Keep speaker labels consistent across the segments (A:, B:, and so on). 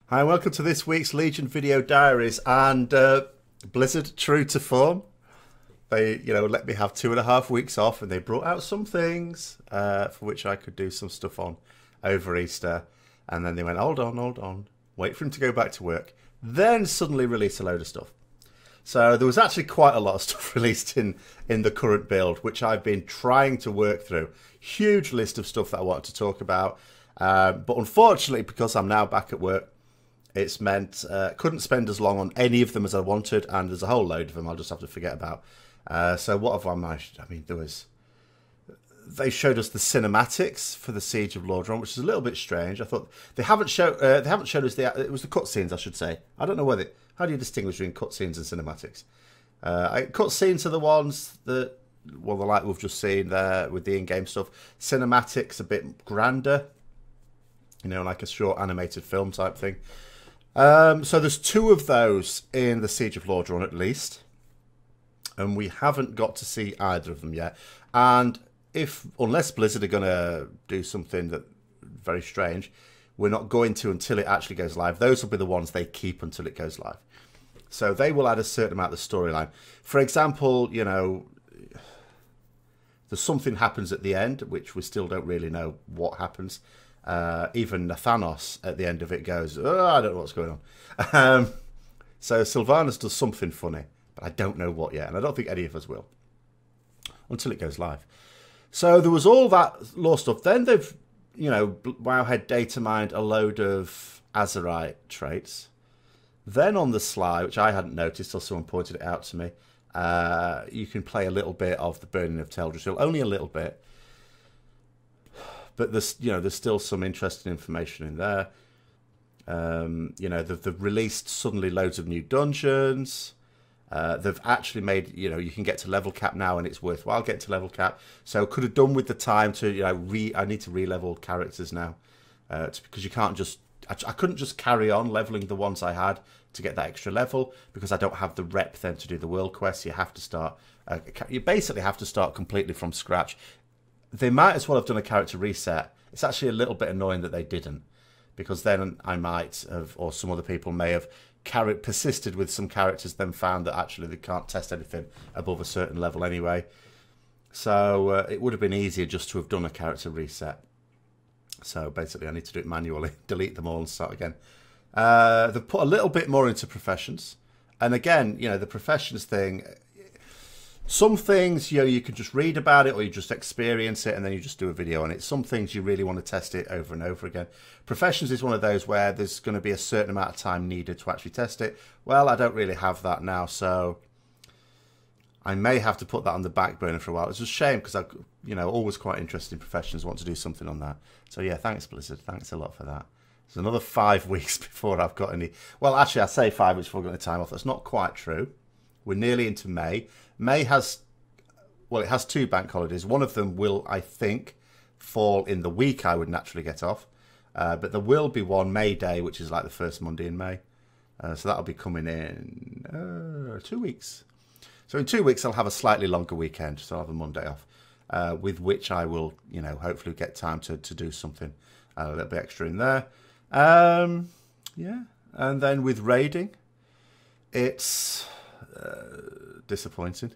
A: Hi, welcome to this week's Legion Video Diaries. And Blizzard, true to form, they let me have 2.5 weeks off, and they brought out some things for which I could do some stuff on over Easter. And then they went, hold on, wait for him to go back to work. Then suddenly release a load of stuff. So there was actually quite a lot of stuff released in the current build, which I've been trying to work through. Huge list of stuff that I wanted to talk about. But unfortunately, because I'm now back at work, it's meant couldn't spend as long on any of them as I wanted, and there's a whole load of them I'll just have to forget about. So what have I managed? I mean, they showed us the cinematics for the Siege of Lordran, which is a little bit strange. I thought they haven't showed us it was the cutscenes, I should say. I don't know how do you distinguish between cutscenes and cinematics? Cutscenes are the ones that, well, the like we've just seen there with the in-game stuff. Cinematics a bit grander, like a short animated film type thing. So there's 2 of those in the Siege of Lordran at least, and we haven't got to see either of them yet. And unless Blizzard are going to do something that very strange, we're not going to until it actually goes live. Those will be the ones they keep until it goes live. So they will add a certain amount of the storyline. For example, there's something happens at the end, which we still don't really know what happens. Even Nathanos at the end of it goes, oh, I don't know what's going on. So Sylvanas does something funny, but I don't know what yet, and I don't think any of us will until it goes live. So there was all that lore stuff. Then they've, Wowhead data mined a load of Azerite traits. Then on the sly, which I hadn't noticed till someone pointed it out to me, you can play a little bit of the Burning of Teldrassil, only a little bit. But there's still some interesting information in there. They've released suddenly loads of new dungeons. They've actually made, you can get to level cap now, and it's worthwhile getting to level cap. So could have done with the time to, I need to re-level characters now, because you can't just, I couldn't just carry on leveling the ones I had to get that extra level, because I don't have the rep then to do the world quests. You have to start, you basically have to start completely from scratch. They might as well have done a character reset. It's actually a little bit annoying that they didn't, because then I might have, or some other people may have, persisted with some characters, then found that actually they can't test anything above a certain level anyway. So it would have been easier just to have done a character reset. So basically I need to do it manually, delete them all and start again. They've put a little bit more into professions. And again, the professions thing, some things, you can just read about it, or you just experience it and then you just do a video on it. Some things you really want to test it over and over again. Professions is one of those where there's going to be a certain amount of time needed to actually test it. Well, I don't really have that now, so I may have to put that on the back burner for a while. It's a shame, because I'm always quite interested in professions, want to do something on that. So yeah, thanks Blizzard, thanks a lot for that. It's another 5 weeks before I've got any. Well, actually, I say 5 weeks before I've got any time off. That's not quite true. We're nearly into May. May has, well, it has 2 bank holidays. One of them will, I think, fall in the week I would naturally get off. But there will be one, May Day, which is like the first Monday in May. So that'll be coming in 2 weeks. So in 2 weeks, I'll have a slightly longer weekend. So I'll have a Monday off, with which I will, hopefully get time to do something a little bit extra in there. Yeah. And then with raiding, it's disappointing.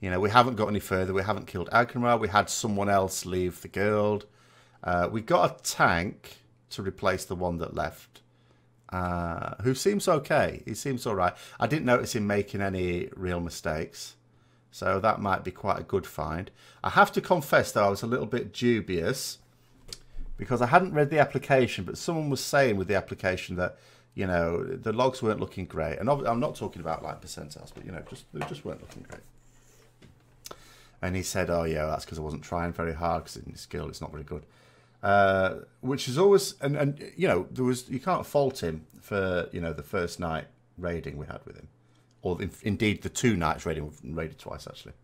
A: We haven't got any further. We haven't killed Agramar. We had someone else leave the guild. We got a tank to replace the one that left, who seems okay. He seems all right. I didn't notice him making any real mistakes, so that might be quite a good find. I have to confess, though, I was a little bit dubious, because I hadn't read the application, but someone was saying with the application that, the logs weren't looking great. And I'm not talking about like percentiles, but, they just weren't looking great. And he said, oh, yeah, that's because I wasn't trying very hard, because in this guild it's not very good. Which is always, and you can't fault him for, the first night raiding we had with him. Or indeed the 2 nights raiding, we've raided twice, actually.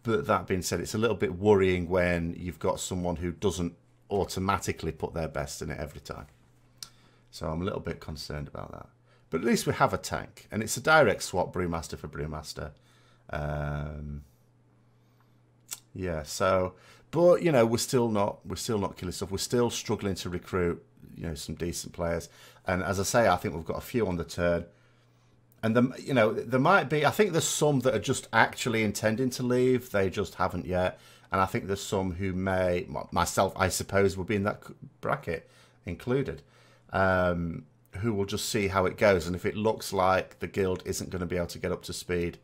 A: But that being said, it's a little bit worrying when you've got someone who doesn't automatically put their best in it every time. So I'm a little bit concerned about that. But at least we have a tank, and it's a direct swap, Brewmaster for Brewmaster. Yeah, so, but we're still not killing stuff. We're still struggling to recruit, some decent players. And as I say, I think we've got a few on the turn. And there might be. I think there's some that are just actually intending to leave. They just haven't yet. And I think there's some who may, myself, I suppose, will be in that bracket included, who will just see how it goes. And if it looks like the guild isn't going to be able to get up to speed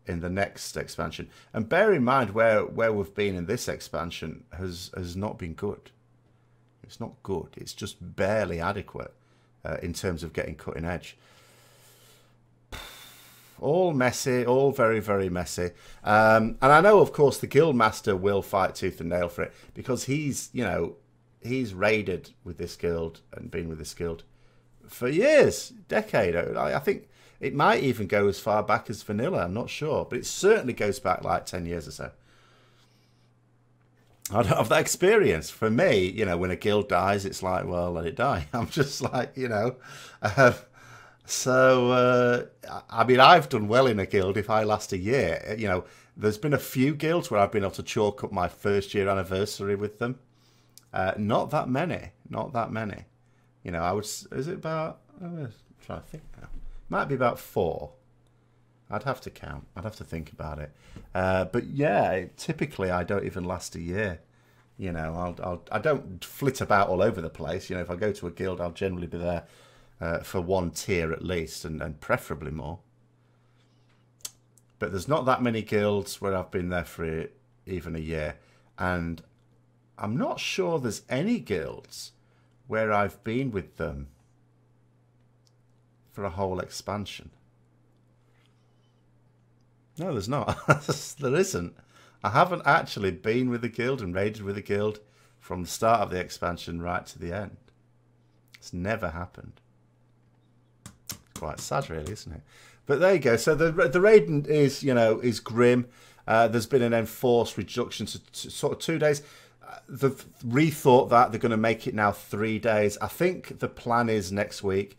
A: in the next expansion, and bear in mind where we've been in this expansion has not been good. It's not good. It's just barely adequate in terms of getting cutting edge. All messy, all very, very messy. And I know, of course, the Guildmaster will fight tooth and nail for it because he's raided with this guild and been with this guild for years, decade. I think it might even go as far back as vanilla. I'm not sure, but it certainly goes back like 10 years or so. I don't have that experience. For me, when a guild dies, it's like, well, let it die. I'm just like, So, I mean, I've done well in a guild if I last a year. There's been a few guilds where I've been able to chalk up my first year anniversary with them. Not that many. Not that many. Is it about, I'm trying to think now. Might be about 4. I'd have to count. I'd have to think about it. But yeah, typically I don't even last a year. I don't flit about all over the place. If I go to a guild, I'll generally be there for one tier at least, and preferably more. But there's not that many guilds where I've been there for even a year. And I'm not sure there's any guilds where I've been with them for a whole expansion. No, there's not. There isn't. I haven't actually been with a guild and raided with a guild from the start of the expansion right to the end. It's never happened. Quite sad, really, isn't it? But there you go. So the raiding is grim. There's been an enforced reduction to sort of 2 days. They've rethought that. They're going to make it now 3 days. I think the plan is next week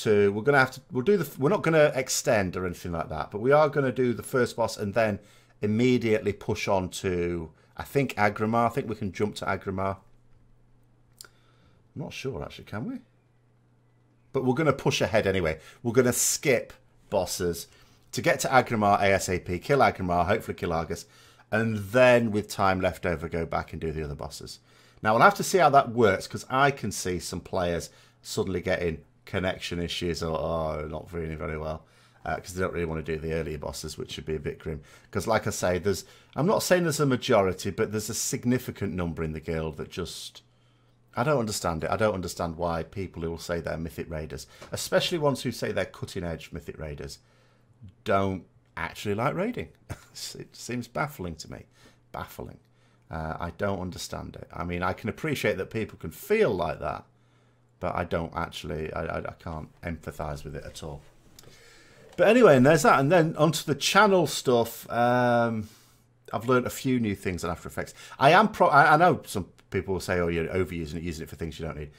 A: we're not going to extend or anything like that, but we are going to do the first boss and then immediately push on to, I think, Agrimar. I think we can jump to Agrimar. I'm not sure, actually, can we? But we're going to push ahead anyway. We're going to skip bosses to get to Agrimar ASAP, kill Agrimar, hopefully kill Argus, and then with time left over, go back and do the other bosses. Now, we'll have to see how that works, because I can see some players suddenly getting connection issues or not really very well, because they don't really want to do the earlier bosses, which should be a bit grim. Because like I say, I'm not saying there's a majority, but there's a significant number in the guild that just... I don't understand it. I don't understand why people who will say they're Mythic Raiders, especially ones who say they're cutting-edge Mythic Raiders, don't actually like raiding. It seems baffling to me. Baffling. I don't understand it. I mean, I can appreciate that people can feel like that, but I don't actually, I can't empathise with it at all. But anyway, and there's that. And then onto the channel stuff. I've learned a few new things on After Effects. I know some people will say, oh, you're overusing it, using it for things you don't need.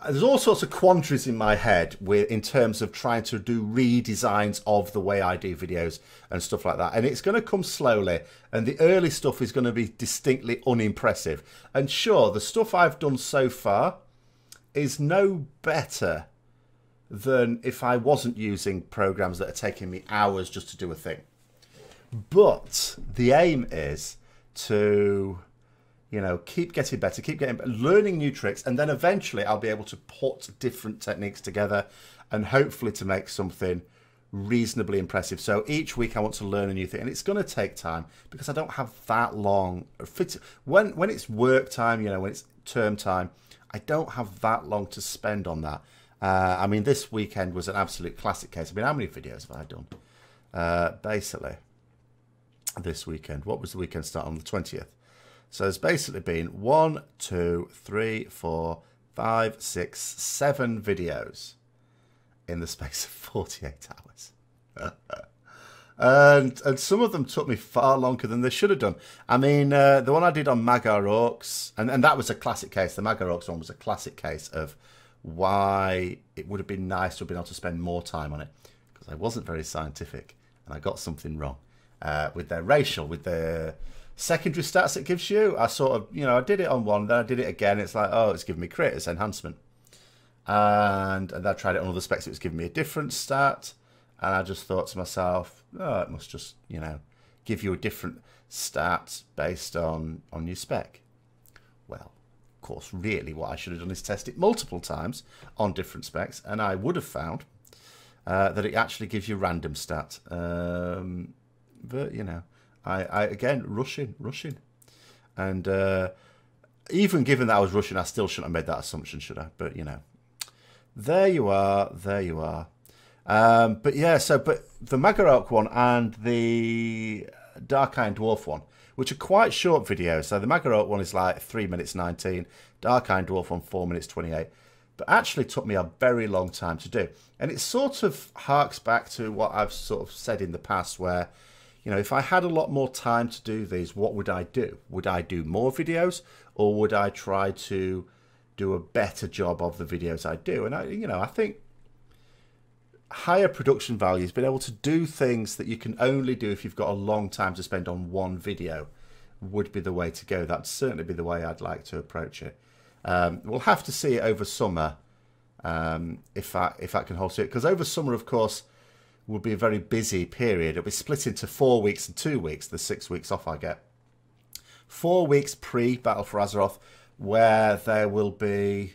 A: There's all sorts of quandaries in my head in terms of trying to do redesigns of the way I do videos and stuff like that. And it's going to come slowly. And the early stuff is going to be distinctly unimpressive. And sure, the stuff I've done so far is no better than if I wasn't using programs that are taking me hours just to do a thing. But the aim is to... keep getting better, learning new tricks, and then eventually I'll be able to put different techniques together and hopefully to make something reasonably impressive. So each week I want to learn a new thing, and it's going to take time because I don't have that long. When it's work time, when it's term time, I don't have that long to spend on that. I mean, this weekend was an absolute classic case. I mean, how many videos have I done? Basically, this weekend. What was the weekend start on the 20th? So there's basically been 1, 2, 3, 4, 5, 6, 7 videos in the space of 48 hours. and some of them took me far longer than they should have done. I mean, the one I did on Magar Orcs, and that was a classic case. The Magar Orcs one was a classic case of why it would have been nice to have been able to spend more time on it, because I wasn't very scientific and I got something wrong with their racial, with their secondary stats it gives you. I sort of, I did it on one, then I did it again. It's like, oh, it's giving me crit, it's enhancement. And I tried it on other specs, it was giving me a different stat. And I just thought to myself, oh, it must just, give you a different stat based on your spec. Well, of course, really what I should have done is test it multiple times on different specs, and I would have found that it actually gives you random stat. But, I again, rushing. And even given that I was rushing, I still shouldn't have made that assumption, should I? But, there you are. But yeah, but the Magarok one and the Dark Iron Dwarf one, which are quite short videos. So the Magarok one is like 3 minutes 19, Dark Iron Dwarf one 4 minutes 28. But actually took me a very long time to do. And it sort of harks back to what I've sort of said in the past where, if I had a lot more time to do these, what would I do? Would I do more videos, or would I try to do a better job of the videos I do? And I think higher production values, being able to do things that you can only do if you've got a long time to spend on one video, would be the way to go. That'd certainly be the way I'd like to approach it. We'll have to see it over summer if I can hold to it, because over summer, of course, will be a very busy period. It'll be split into 4 weeks and 2 weeks, the 6 weeks off I get. 4 weeks pre-Battle for Azeroth, where there will be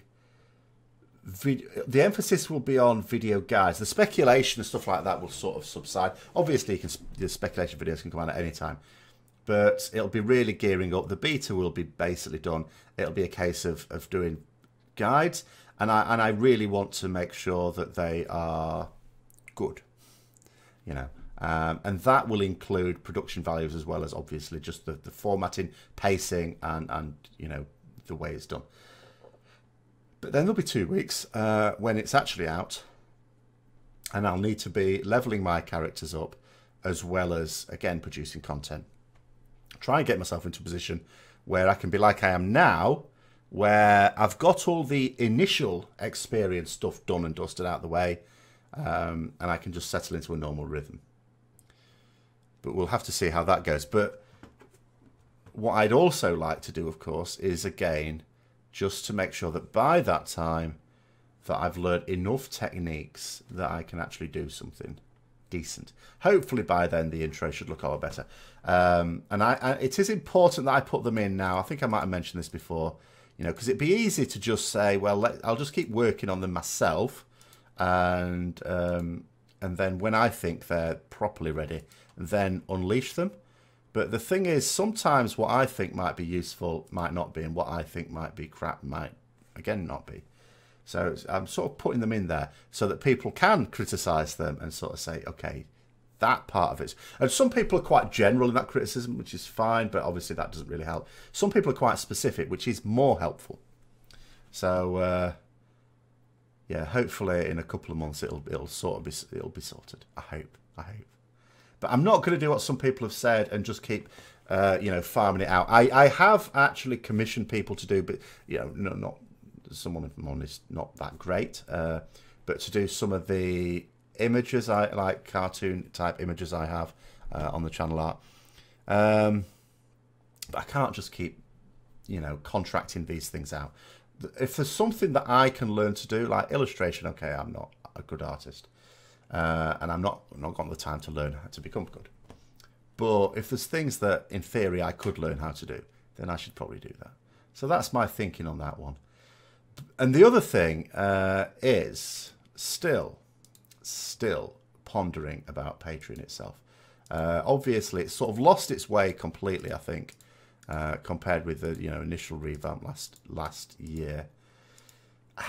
A: the emphasis will be on video guides. The speculation and stuff like that will sort of subside. Obviously, the speculation videos can come out at any time, but it'll be really gearing up. The beta will be basically done. It'll be a case of doing guides, and I really want to make sure that they are good, and that will include production values as well as obviously just the formatting, pacing, and the way it's done. But then there'll be 2 weeks when it's actually out, and I'll need to be leveling my characters up as well as, again, producing content. Try and get myself into a position where I can be like I am now, where I've got all the initial experience stuff done and dusted out of the way, and I can just settle into a normal rhythm. But we'll have to see how that goes. But what I'd also like to do, of course, is, again, just to make sure that by that time that I've learned enough techniques that I can actually do something decent. Hopefully by then the intro should look a lot better. And it is important that I put them in now. I think I might have mentioned this before, because it'd be easy to just say, well, I'll just keep working on them myself, and then when I think they're properly ready, then unleash them. But the thing is, sometimes what I think might be useful might not be, and what I think might be crap might, again, not be. So I'm sort of putting them in there so that people can criticise them and sort of say, okay, that part of it. And some people are quite general in that criticism, which is fine, but obviously that doesn't really help. Some people are quite specific, which is more helpful. So, yeah, hopefully in a couple of months it'll be sorted. I hope. But I'm not going to do what some people have said and just keep, farming it out. I have actually commissioned people to do, but not someone, if I'm honest, not that great. But to do some of the images, I like cartoon type images I have on the channel art. But I can't just keep, contracting these things out. If there's something that I can learn to do, like illustration, okay, I'm not a good artist. And I'm not got the time to learn how to become good. But if there's things that, in theory, I could learn how to do, then I should probably do that. So that's my thinking on that one. And the other thing is still pondering about Patreon itself. Obviously, it's sort of lost its way completely, I think, compared with the initial revamp last year.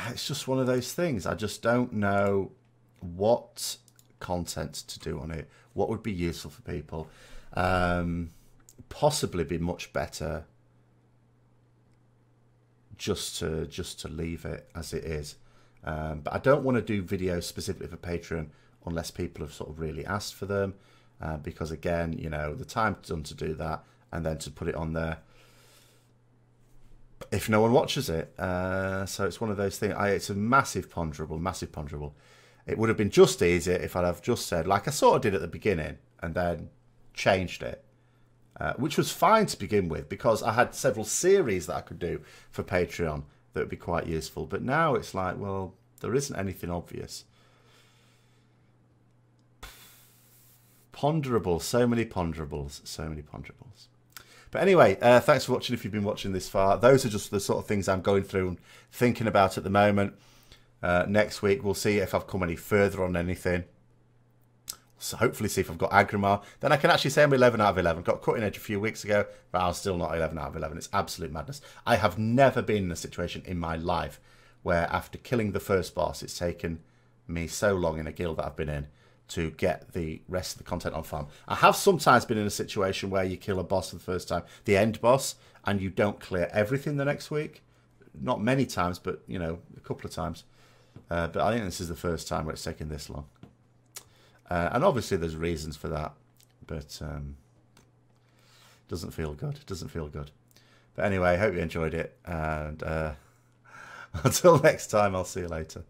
A: It's just one of those things. I just don't know what content to do on it, what would be useful for people, possibly be much better just to leave it as it is, but I don't want to do videos specifically for Patreon unless people have sort of really asked for them, because again, the time's done to do that, and then to put it on there if no one watches it. So it's one of those things. It's a massive ponderable. It would have been just easier if I'd have just said, like I sort of did at the beginning, and then changed it which was fine to begin with because I had several series that I could do for Patreon that would be quite useful. But now it's like, well, there isn't anything obvious. Ponderables, so many ponderables, so many ponderables. But anyway, thanks for watching if you've been watching this far. Those are just the sort of things I'm going through and thinking about at the moment. Next week, we'll see if I've come any further on anything. So hopefully see if I've got Agrimar. Then I can actually say I'm 11 out of 11. Got Cutting Edge a few weeks ago, but I was still not 11 out of 11. It's absolute madness. I have never been in a situation in my life where after killing the first boss, it's taken me so long in a guild that I've been in to get the rest of the content on farm. I have sometimes been in a situation where you kill a boss for the first time, the end boss, and you don't clear everything the next week. Not many times, but, you know, a couple of times. But I think this is the first time where it's taken this long. And obviously there's reasons for that, but doesn't feel good. It doesn't feel good. But anyway, I hope you enjoyed it, and until next time, I'll see you later.